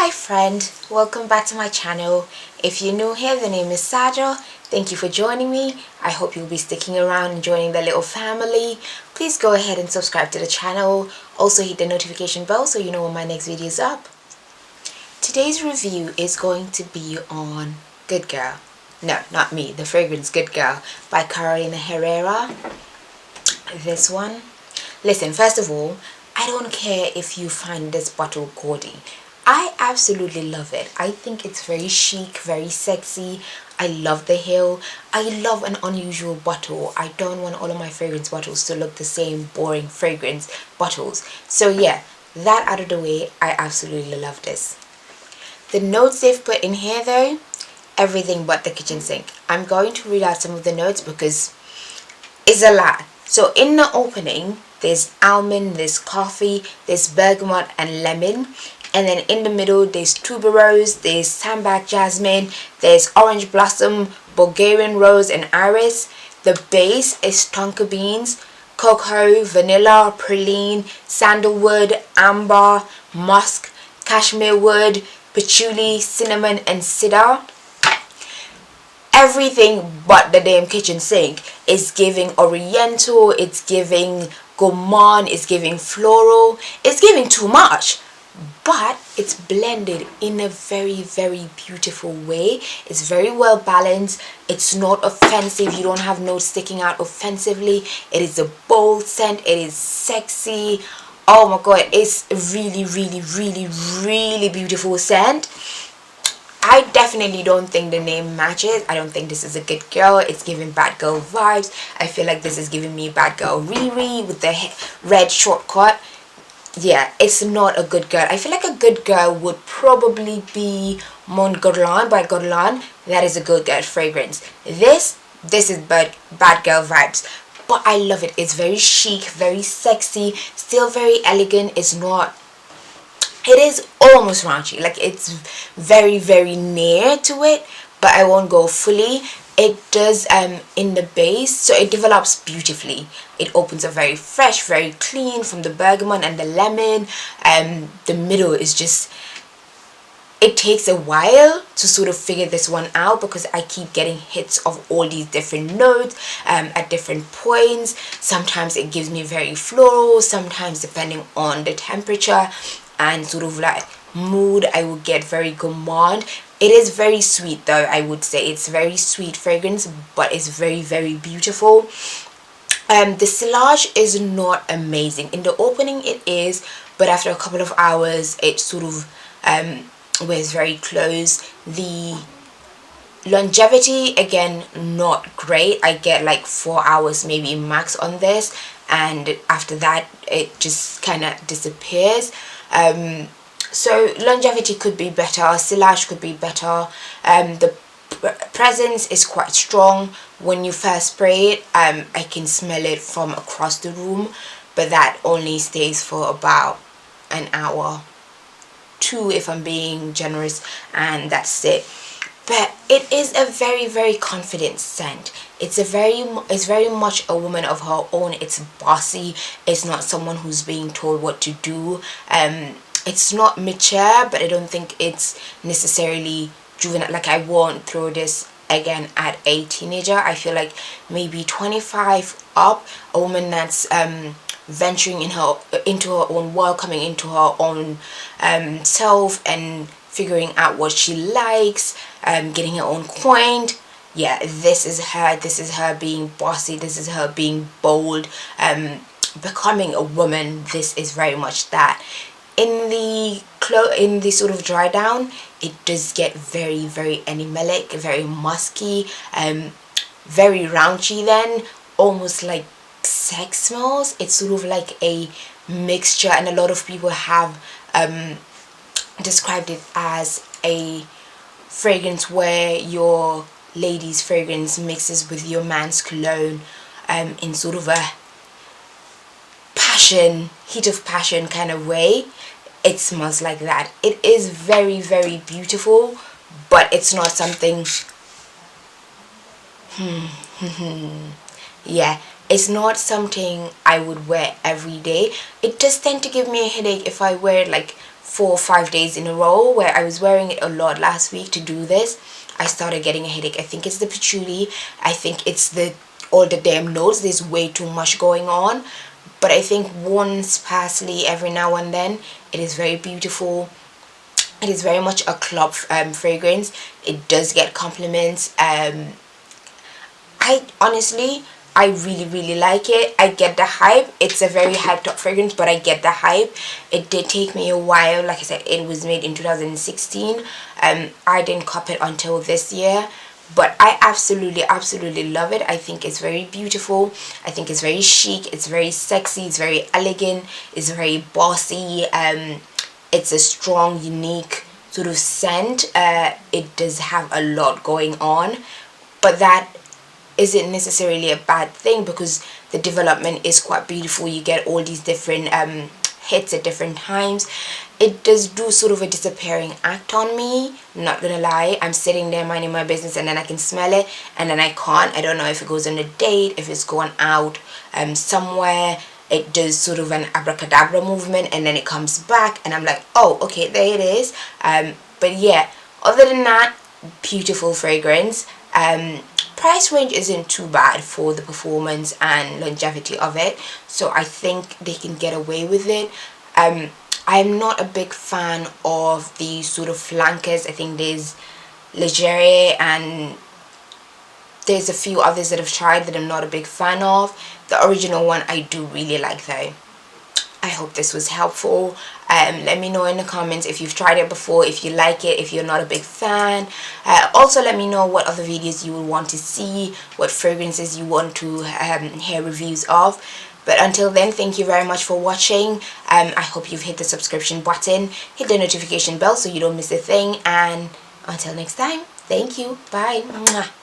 Hi friend, welcome back to my channel. If you're new here, the name is Saja. Thank you for joining me. I hope you'll be sticking around and joining the little family. Please go ahead and subscribe to the channel. Also hit the notification bell so you know when my next video is up. Today's review is going to be on Good Girl. No, not me, the fragrance Good Girl by Herrera. This one. Listen, first of all, I don't care if you find this bottle gaudy. I absolutely love it. I think it's very chic, very sexy. I love the heel. I love an unusual bottle. I don't want all of my fragrance bottles to look the same boring fragrance bottles. So yeah, that out of the way, I absolutely love this. The notes they've put in here though, everything but the kitchen sink. I'm going to read out some of the notes because it's a lot. So in the opening, there's almond, there's coffee, there's bergamot and lemon. And then in the middle, there's tuberose, there's sambac jasmine, there's orange blossom, Bulgarian rose and iris. The base is tonka beans, cocoa, vanilla, praline, sandalwood, amber, musk, cashmere wood, patchouli, cinnamon and cedar. Everything but the damn kitchen sink is giving oriental, it's giving gourmand, it's giving floral, it's giving too much. But it's blended in a very beautiful way. It's very well balanced. It's not offensive. You don't have notes sticking out offensively. It is a bold scent. It is sexy. Oh my god, it's a really beautiful scent. I definitely don't think the name matches. I don't think this is a good girl. It's giving bad girl vibes. I feel like this is giving me bad girl Riri with the red shortcut. Yeah, it's not a good girl. I feel like a good girl would probably be Mon Guerlain by Guerlain. That is a good girl fragrance. This is bad girl vibes. But I love it. It's very chic, very sexy, still very elegant. It's not... It is almost raunchy. Like, it's very near to it, but I won't go fully. It does in the base, so it develops beautifully. It opens up very fresh, very clean from the bergamot and the lemon. The middle is just... It takes a while to sort of figure this one out because I keep getting hits of all these different notes at different points. Sometimes it gives me very floral, sometimes depending on the temperature and sort of like mood, I will get very gourmand. It is very sweet though, I would say. It's very sweet fragrance, but it's very beautiful. The sillage is not amazing. In the opening it is, but after a couple of hours it sort of wears very close. The longevity, again, not great. I get like 4 hours maybe max on this, and after that it just kind of disappears. So longevity could be better, sillage could be better. The presence is quite strong. When you first spray it, I can smell it from across the room, but that only stays for about an hour, 2 if I'm being generous, and that's it. But it is a very confident scent. It's very much a woman of her own. It's bossy. It's not someone who's being told what to do. It's not mature, but I don't think it's necessarily juvenile. Like, I won't throw this again at a teenager. I feel like maybe 25 up, a woman that's venturing into her own world, coming into her own self and figuring out what she likes, getting her own coin. Yeah, this is her. This is her being bossy. This is her being bold, becoming a woman. This is very much that. In the sort of dry down, it does get very animalic, very musky, very raunchy then, almost like sex smells. It's sort of like a mixture, and a lot of people have described it as a fragrance where your lady's fragrance mixes with your man's cologne in sort of a heat of passion kind of way. It smells like that. It is very beautiful, but it's not something yeah, it's not something I would wear every day. It does tend to give me a headache if I wear it like 4 or 5 days in a row where I was wearing it a lot last week to do this, I started getting a headache. I think it's the patchouli. I think it's the all the damn notes. There's way too much going on. But I think once parsley every now and then, it is very beautiful. It is very much a club fragrance. It does get compliments. I honestly, I really like it. I get the hype. It's a very hyped up fragrance, but I get the hype. It did take me a while. Like I said, it was made in 2016. I didn't cop it until this year, but I absolutely love it. I think it's very beautiful. I think it's very chic. It's very sexy. It's very elegant. It's very bossy. It's a strong, unique sort of scent. It does have a lot going on, but that isn't necessarily a bad thing because the development is quite beautiful. You get all these different hits at different times. It does do sort of a disappearing act on me, not gonna lie. I'm sitting there minding my business and then I can smell it and then I can't. I don't know if it goes on a date, if it's gone out somewhere. It does sort of an abracadabra movement and then it comes back and I'm like, oh, okay, there it is. But yeah, other than that, beautiful fragrance. Price range isn't too bad for the performance and longevity of it, so I think they can get away with it. I'm not a big fan of the sort of flankers. I think there's Legere and there's a few others that I've tried that I'm not a big fan of. The original one I do really like though. I hope this was helpful. Let me know in the comments if you've tried it before, if you like it, if you're not a big fan. Also let me know what other videos you would want to see, what fragrances you want to hear reviews of. But until then, thank you very much for watching. I hope you've hit the subscription button, hit the notification bell so you don't miss a thing, and until next time, thank you, bye. Mwah.